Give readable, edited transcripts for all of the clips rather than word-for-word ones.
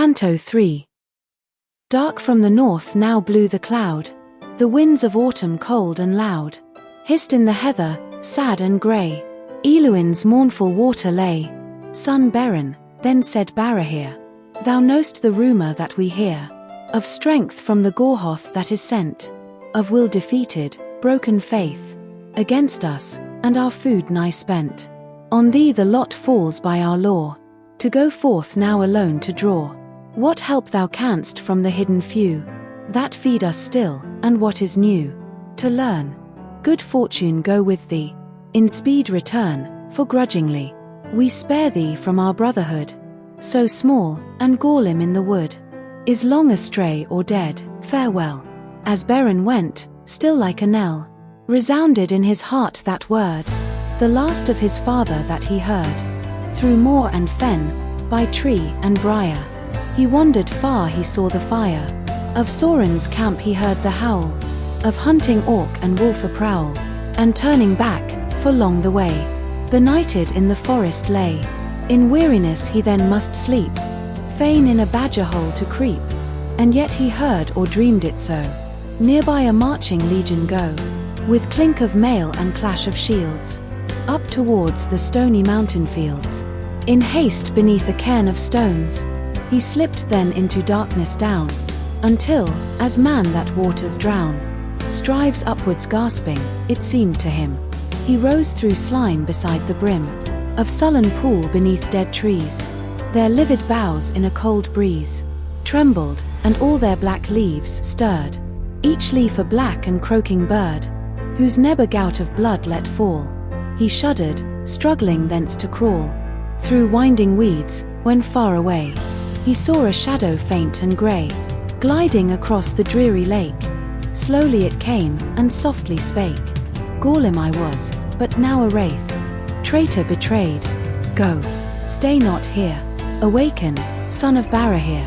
Canto 3. Dark from the north now blew the cloud. The winds of autumn cold and loud hissed in the heather, sad and grey. Eluin's mournful water lay. Son Beren, then said Barahir, thou know'st the rumour that we hear, of strength from the Gorhoth that is sent, of will defeated, broken faith against us, and our food nigh spent. On thee the lot falls by our law, to go forth now alone to draw what help thou canst from the hidden few, that feed us still, and what is new, to learn. Good fortune go with thee, in speed return, for grudgingly we spare thee from our brotherhood. So small, and Gorlim in the wood is long astray or dead. Farewell. As Beren went, still like a knell resounded in his heart that word, the last of his father that he heard. Through moor and fen, by tree and briar, he wandered far. He saw the fire of Sauron's camp, he heard the howl of hunting orc and wolf a prowl, and turning back, for long the way benighted in the forest lay. In weariness he then must sleep, fain in a badger hole to creep, and yet he heard or dreamed it so, nearby a marching legion go, with clink of mail and clash of shields, up towards the stony mountain fields. In haste beneath a cairn of stones, he slipped then into darkness down, until, as man that waters drown, strives upwards gasping, it seemed to him, he rose through slime beside the brim of sullen pool beneath dead trees. Their livid boughs in a cold breeze trembled, and all their black leaves stirred, each leaf a black and croaking bird, whose neb a gout of blood let fall. He shuddered, struggling thence to crawl through winding weeds, when far away he saw a shadow faint and grey, gliding across the dreary lake. Slowly it came, and softly spake, Gorlim I was, but now a wraith, traitor betrayed. Go, stay not here, awaken, son of Barahir,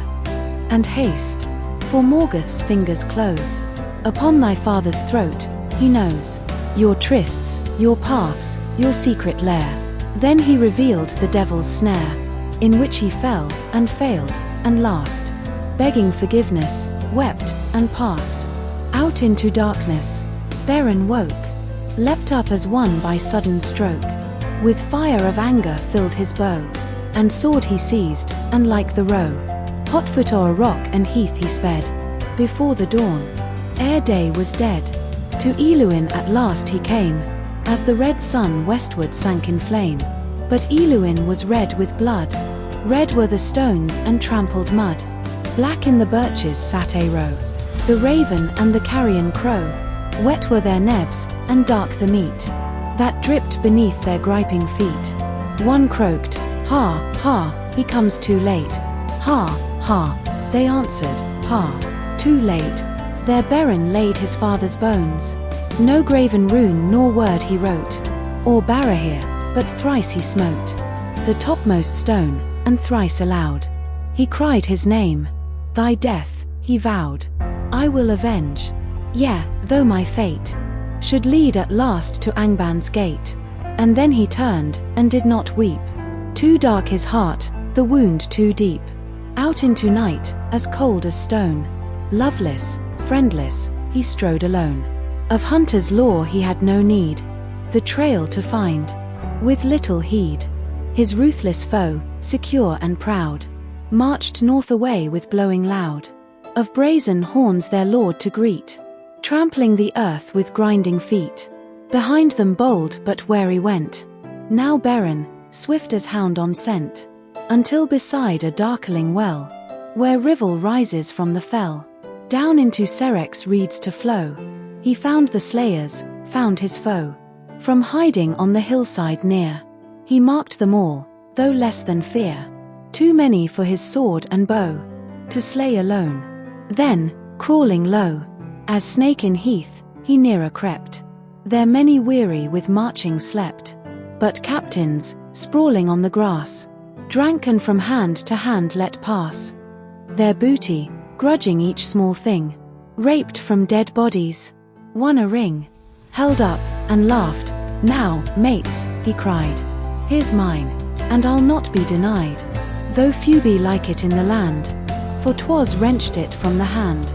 and haste, for Morgoth's fingers close upon thy father's throat. He knows your trysts, your paths, your secret lair. Then he revealed the devil's snare, in which he fell, and failed, and last, begging forgiveness, wept, and passed out into darkness. Beren woke, leapt up as one by sudden stroke, with fire of anger filled his bow, and sword he seized, and like the roe, hotfoot o'er rock and heath he sped, before the dawn, ere day was dead. To Eluin at last he came, as the red sun westward sank in flame. But Eluin was red with blood, red were the stones and trampled mud, black in the birches sat a roe, the raven and the carrion crow, wet were their nebs, and dark the meat that dripped beneath their griping feet. One croaked, ha, ha, he comes too late. Ha, ha, they answered, ha, too late. There Beren laid his father's bones, no graven rune nor word he wrote, or Barahir, but thrice he smote the topmost stone, and thrice aloud he cried his name. Thy death, he vowed, I will avenge, yea, though my fate should lead at last to Angban's gate. And then he turned, and did not weep. Too dark his heart, the wound too deep. Out into night, as cold as stone, loveless, friendless, he strode alone. Of hunter's lore he had no need, the trail to find, with little heed. His ruthless foe, secure and proud, marched north away with blowing loud of brazen horns their lord to greet, trampling the earth with grinding feet. Behind them bold but wary went now Beren, swift as hound on scent, until beside a darkling well, where Rivel rises from the fell, down into Serek's reeds to flow, he found the slayers, found his foe. From hiding on the hillside near, he marked them all, though less than fear, too many for his sword and bow to slay alone. Then, crawling low as snake in heath, he nearer crept. There many weary with marching slept, but captains, sprawling on the grass, drank and from hand to hand let pass their booty, grudging each small thing, raped from dead bodies, won a ring, held up, and laughed. Now, mates, he cried, here's mine, and I'll not be denied, though few be like it in the land. for 'twas wrenched it from the hand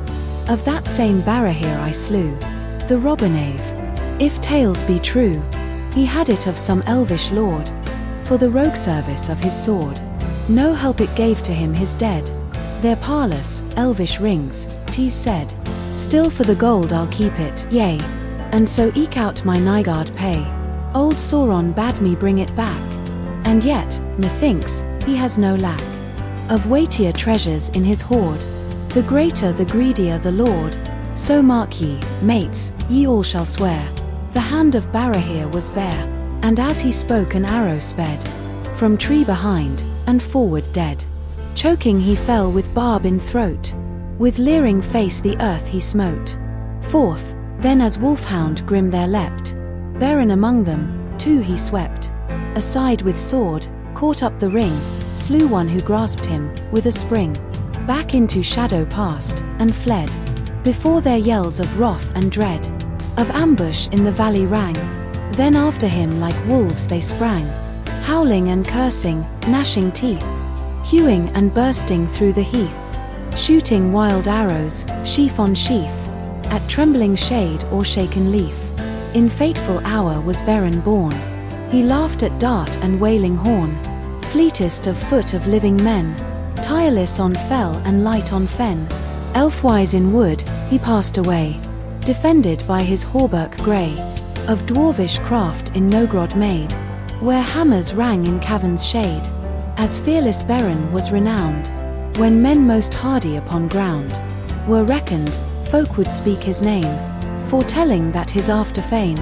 of that same Barahir I slew, the robber knave. If tales be true, he had it of some elvish lord, for the rogue service of his sword. No help it gave to him his dead. Their parlous, elvish rings, 'tis said, still for the gold I'll keep it, yea, and so eke out my Nygard pay. Old Sauron bade me bring it back, and yet, methinks, he has no lack of weightier treasures in his hoard. The greater the greedier the lord, so mark ye, mates, ye all shall swear. The hand of Barahir was bare, and as he spoke an arrow sped from tree behind, and forward dead. Choking he fell with barb in throat, with leering face the earth he smote. Forth, then as wolfhound grim there leapt, Beren among them, two he swept. Aside with sword, caught up the ring, slew one who grasped him, with a spring. Back into shadow passed, and fled, before their yells of wrath and dread. Of ambush in the valley rang, then after him like wolves they sprang, howling and cursing, gnashing teeth, hewing and bursting through the heath, shooting wild arrows, sheaf on sheaf, at trembling shade or shaken leaf. In fateful hour was Beren born. He laughed at dart and wailing horn, fleetest of foot of living men, tireless on fell and light on fen. Elfwise in wood, he passed away, defended by his hauberk grey, of dwarvish craft in Nogrod made, where hammers rang in caverns shade. As fearless Beren was renowned, when men most hardy upon ground were reckoned, folk would speak his name, foretelling that his after fame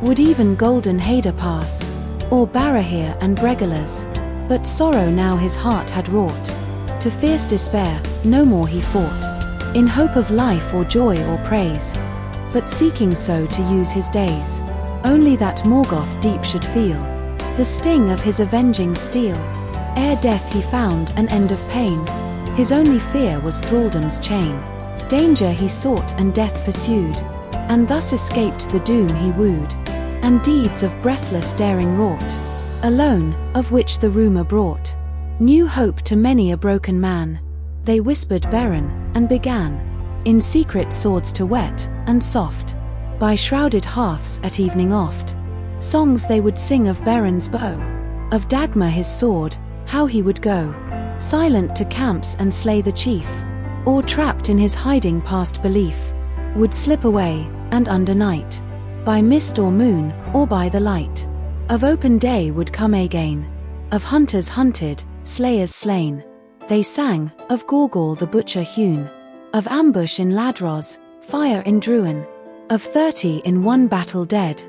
would even golden Hader pass, or Barahir and Bregalas. But sorrow now his heart had wrought, to fierce despair, no more he fought, in hope of life or joy or praise, but seeking so to use his days, only that Morgoth deep should feel the sting of his avenging steel. Ere death he found an end of pain, his only fear was thraldom's chain. Danger he sought and death pursued, and thus escaped the doom he wooed, and deeds of breathless daring wrought, alone, of which the rumour brought new hope to many a broken man. They whispered Beren, and began in secret swords to whet, and soft, by shrouded hearths at evening oft, songs they would sing of Beren's bow, of Dagmar his sword, how he would go silent to camps and slay the chief, or trapped in his hiding past belief, would slip away, and under night, by mist or moon, or by the light of open day would come again. Of hunters hunted, slayers slain, they sang, of Gorgor the butcher hewn, of ambush in Ladros, fire in Druin, of 30 in one battle dead,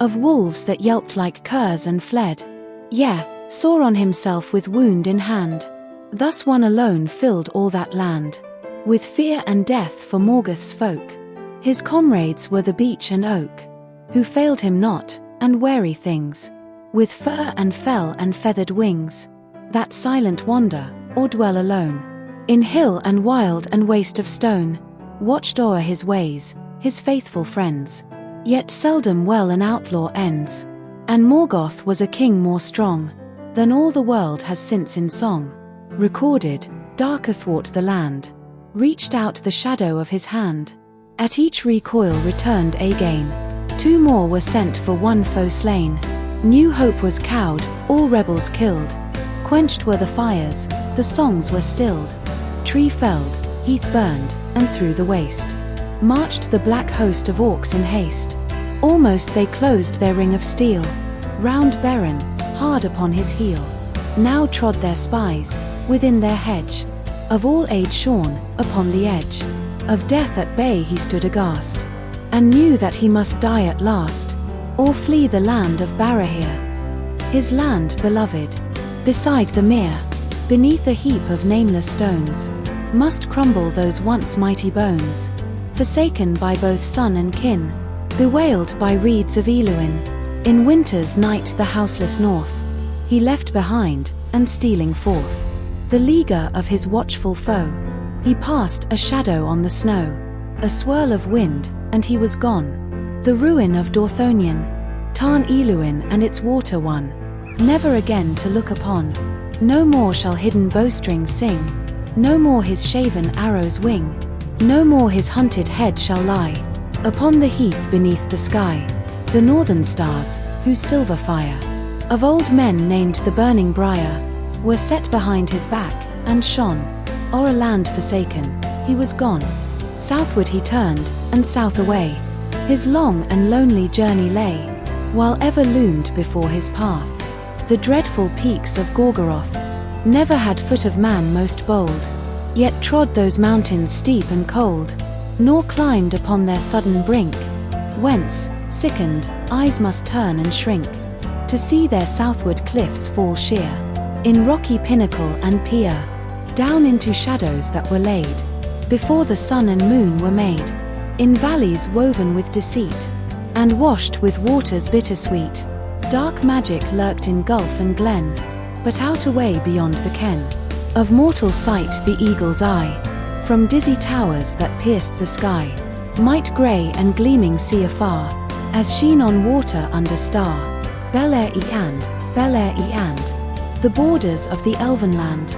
of wolves that yelped like curs and fled. Yea, Sauron himself with wound in hand, thus one alone filled all that land with fear and death for Morgoth's folk. His comrades were the beech and oak, who failed him not, and wary things, with fur and fell and feathered wings, that silent wander, or dwell alone, in hill and wild and waste of stone, watched o'er his ways, his faithful friends. Yet seldom well an outlaw ends, and Morgoth was a king more strong than all the world has since in song recorded. Dark athwart the land reached out the shadow of his hand, at each recoil returned again. 2 more were sent for one foe slain. New hope was cowed, all rebels killed, quenched were the fires, the songs were stilled. Tree felled, heath burned, and through the waste marched the black host of orcs in haste. Almost they closed their ring of steel round Beren, hard upon his heel. Now trod their spies within their hedge, of all age shorn, upon the edge of death at bay he stood aghast, and knew that he must die at last, or flee the land of Barahir, his land beloved. Beside the mere, beneath a heap of nameless stones, must crumble those once mighty bones, forsaken by both son and kin, bewailed by reeds of Eluin. In winter's night the houseless north he left behind, and stealing forth the leaguer of his watchful foe, he passed a shadow on the snow, a swirl of wind, and he was gone. The ruin of Dorthonion, Tarn Eluin and its water won, never again to look upon. No more shall hidden bowstrings sing, No more his shaven arrows wing, no more his hunted head shall lie upon the heath beneath the sky. The northern stars, whose silver fire of old men named the burning briar, were set behind his back, and shone o'er a land forsaken. He was gone. Southward he turned, and south away his long and lonely journey lay, while ever loomed before his path the dreadful peaks of Gorgoroth. Never had foot of man most bold, yet trod those mountains steep and cold, nor climbed upon their sudden brink, whence, sickened, eyes must turn and shrink, to see their southward cliffs fall sheer, in rocky pinnacle and pier, down into shadows that were laid before the sun and moon were made, in valleys woven with deceit, and washed with waters bittersweet. Dark magic lurked in gulf and glen, but out away beyond the ken of mortal sight the eagle's eye, from dizzy towers that pierced the sky, might grey and gleaming see afar, as sheen on water under star. Bel-Air-e-and, Bel-Air-e-and, the borders of the elven land,